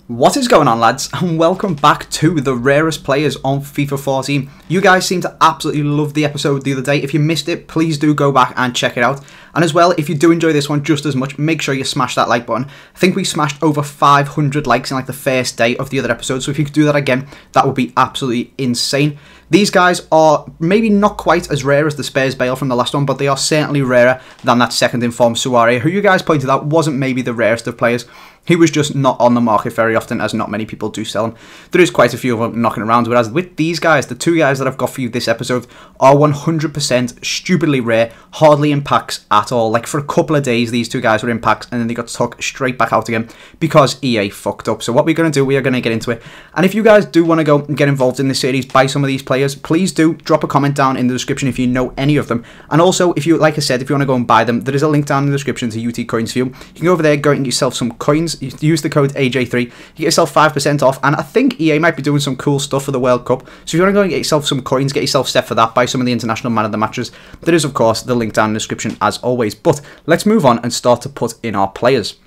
What is going on, lads, and welcome back to the rarest players on FIFA 14. You guys seem to absolutely love the episode the other day. If you missed it, please do go back and check it out. And as well, if you do enjoy this one just as much, make sure you smash that like button. I think we smashed over 500 likes in like the first day of the other episode, so if you could do that again, that would be absolutely insane. These guys are maybe not quite as rare as the Spurs Bale from the last one, but they are certainly rarer than that second in form Suarez, who you guys pointed out wasn't maybe the rarest of players. He was just not on the market very often, as not many people do sell him. There is quite a few of them knocking around, whereas with these guys, the two guys that I've got for you this episode are 100% stupidly rare, hardly in packs at all. Like for a couple of days, these two guys were in packs, and then they got took straight back out again because EA fucked up. So what we're going to do, we are going to get into it. And if you guys do want to go and get involved in this series, buy some of these players, please do drop a comment down in the description if you know any of them. And also, if you, like I said, if you want to go and buy them, there is a link down in the description to UT Coins for you. You can go over there, go and get yourself some coins, use the code AJ3, you get yourself 5% off, and I think EA might be doing some cool stuff for the World Cup, so if you want to go and get yourself some coins, get yourself set for that, buy some of the International Man of the Matches, there is of course the link down in the description as always. But let's move on and start to put in our players.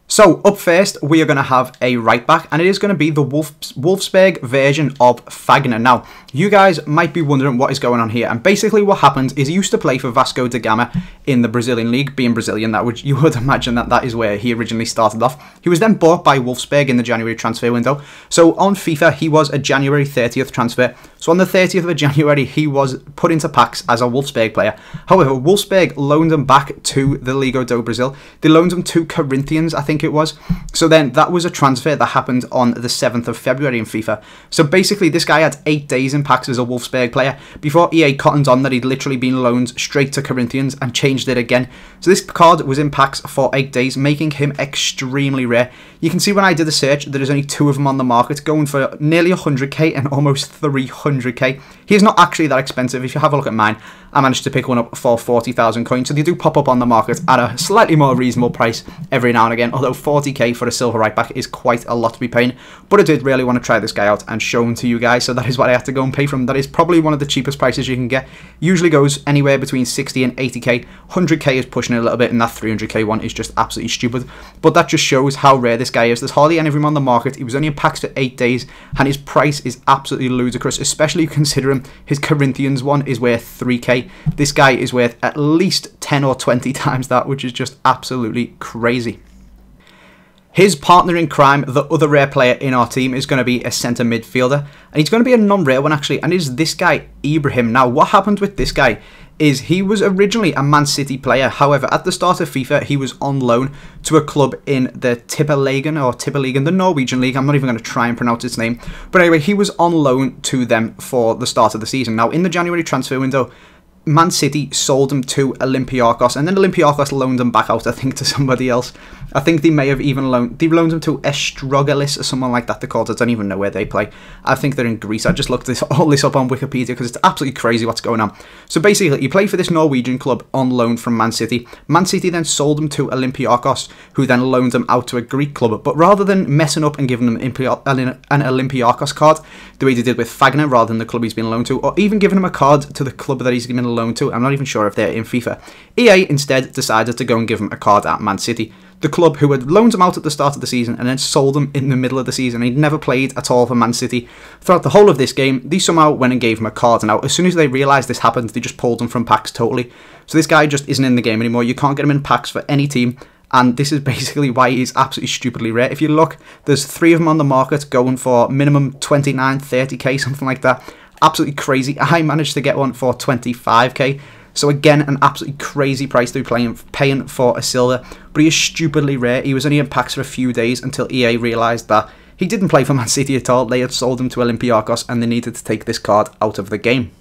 So, up first, we are going to have a right back, and it is going to be the Wolfsburg version of Fagner. Now, you guys might be wondering what is going on here, and basically what happened is he used to play for Vasco da Gama in the Brazilian league. Being Brazilian, you would imagine that is where he originally started off. He was then bought by Wolfsburg in the January transfer window. So, on FIFA, he was a January 30th transfer. So, on the 30th of January, he was put into packs as a Wolfsburg player. However, Wolfsburg loaned him back to the Liga do Brazil. They loaned him to Corinthians, I think it was. So then that was a transfer that happened on the 7th of February in FIFA. So basically this guy had 8 days in packs as a Wolfsburg player before EA cottoned on that he'd literally been loaned straight to Corinthians and changed it again. So this card was in packs for 8 days, making him extremely rare. You can see when I did the search, there is only 2 of them on the market, going for nearly 100k and almost 300k. He is not actually that expensive. If you have a look at mine, I managed to pick one up for 40,000 coins, so they do pop up on the market at a slightly more reasonable price every now and again, although 40k for a silver right back is quite a lot to be paying. But I did really want to try this guy out and show him to you guys, so that is what I had to go and pay for him. That is probably one of the cheapest prices you can get. Usually goes anywhere between 60 and 80k. 100k is pushing it a little bit, and that 300k one is just absolutely stupid. But that just shows how rare this guy is. There's hardly any of him on the market. He was only in packs for 8 days, and his price is absolutely ludicrous, especially considering his Corinthians one is worth 3k. This guy is worth at least 10 or 20 times that, which is just absolutely crazy. His partner in crime, the other rare player in our team, is going to be a centre midfielder, and he's going to be a non-rare one actually, and it is this guy, Ibrahim. Now, what happened with this guy is he was originally a Man City player. However, at the start of FIFA, he was on loan to a club in the Tippeligaen, the Norwegian league. I'm not even going to try and pronounce its name. But anyway, he was on loan to them for the start of the season. Now, in the January transfer window, Man City sold him to Olympiacos, and then Olympiacos loaned him back out, I think, to somebody else. I think they may have even loaned him to Estrogelis or someone like that. They're called. I don't even know where they play. I think they're in Greece. I just looked all this up on Wikipedia because it's absolutely crazy what's going on. So basically, he played for this Norwegian club on loan from Man City. Man City then sold him to Olympiacos, who then loaned him out to a Greek club. But rather than messing up and giving him an Olympiacos card, the way they did with Fagner, rather than the club he's been loaned to, or even giving him a card to the club that he's been loaned to, I'm not even sure if they're in FIFA, EA instead decided to go and give him a card at Man City, the club who had loaned him out at the start of the season and then sold him in the middle of the season. He'd never played at all for Man City. Throughout the whole of this game, they somehow went and gave him a card, and now as soon as they realised this happened, they just pulled him from packs totally. So this guy just isn't in the game anymore. You can't get him in packs for any team, and this is basically why he's absolutely stupidly rare. If you look, there's 3 of them on the market going for minimum 29, 30k, something like that. Absolutely crazy. I managed to get one for 25k. So again, an absolutely crazy price to be paying for a silver, but he is stupidly rare. He was only in packs for a few days until EA realised that he didn't play for Man City at all. They had sold him to Olympiacos, and they needed to take this card out of the game.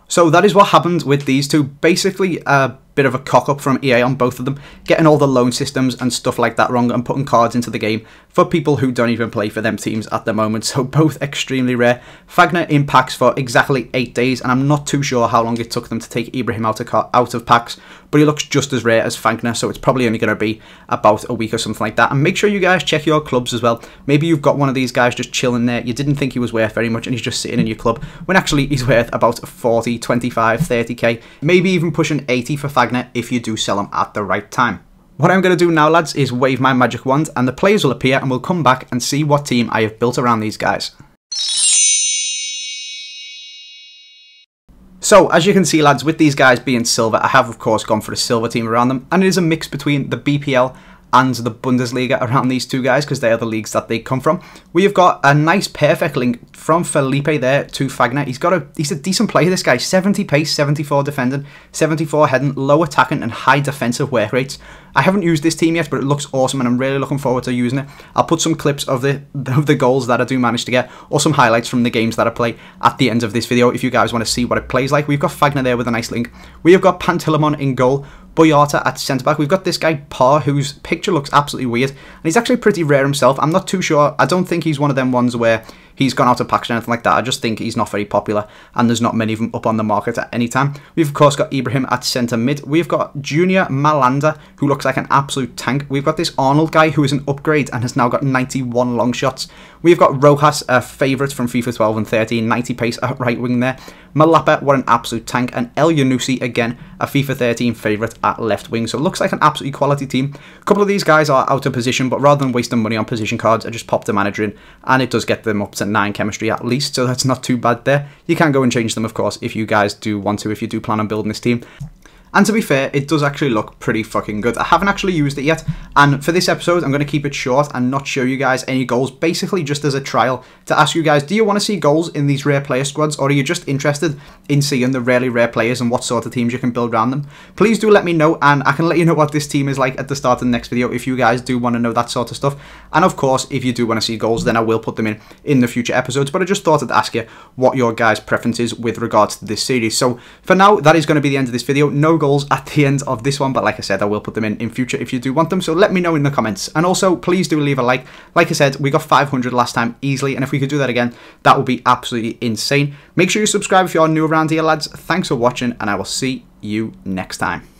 So that is what happened with these two. Basically, a bit of a cock-up from EA on both of them, getting all the loan systems and stuff like that wrong and putting cards into the game for people who don't even play for them teams at the moment. So both extremely rare. Fagner in packs for exactly 8 days, and I'm not too sure how long it took them to take Ibrahim out of packs, but he looks just as rare as Fagner, so it's probably only going to be about a week or something like that. And make sure you guys check your clubs as well. Maybe you've got one of these guys just chilling there. You didn't think he was worth very much, and he's just sitting in your club, when actually he's worth about 40, 25, 30k, maybe even pushing 80 for Fagner if you do sell him at the right time. What I'm going to do now, lads, is wave my magic wand and the players will appear and we'll come back and see what team I have built around these guys. So, as you can see, lads, with these guys being silver, I have, of course, gone for a silver team around them. And it is a mix between the BPL and the Bundesliga around these two guys, because they are the leagues that they come from. We have got a nice perfect link from Felipe there to Fagner. He's a decent player, this guy. 70 pace, 74 defending, 74 heading, low attacking and high defensive work rates. I haven't used this team yet, but it looks awesome and I'm really looking forward to using it. I'll put some clips of the goals that I do manage to get, or some highlights from the games that I play at the end of this video if you guys want to see what it plays like. We've got Fagner there with a nice link. We have got Pantilimon in goal, Boyata at centre-back. We've got this guy, Parr, whose picture looks absolutely weird. And he's actually pretty rare himself. I'm not too sure. I don't think he's one of them ones where he's gone out of packs or anything like that. I just think he's not very popular and there's not many of them up on the market at any time. We've, of course, got Ibrahim at centre-mid. We've got Junior Malanda, who looks like an absolute tank. We've got this Arnold guy, who is an upgrade and has now got 91 long shots. We've got Rojas, a favourite from FIFA 12 and 13, 90 pace at right wing there. Malapa, what an absolute tank. And El Yunusi, again, a FIFA 13 favourite at left wing. So it looks like an absolutely quality team. A couple of these guys are out of position, but rather than wasting money on position cards, I just pop the manager in, and it does get them up to 9 chemistry at least, so that's not too bad there. You can go and change them, of course, if you guys do want to, if you do plan on building this team. And to be fair, it does actually look pretty fucking good. I haven't actually used it yet, and for this episode, I'm going to keep it short and not show you guys any goals, basically just as a trial to ask you guys, do you want to see goals in these rare player squads, or are you just interested in seeing the really rare players and what sort of teams you can build around them? Please do let me know, and I can let you know what this team is like at the start of the next video if you guys do want to know that sort of stuff. And of course, if you do want to see goals, then I will put them in the future episodes, but I just thought I'd ask you what your guys' preference is with regards to this series. So for now, that is going to be the end of this video. No goals at the end of this one, but like I said, I will put them in future if you do want them, so let me know in the comments. And also, please do leave a like. Like I said, we got 500 last time easily, and if we could do that again, that would be absolutely insane. Make sure you subscribe if you're new around here, lads. Thanks for watching, and I will see you next time.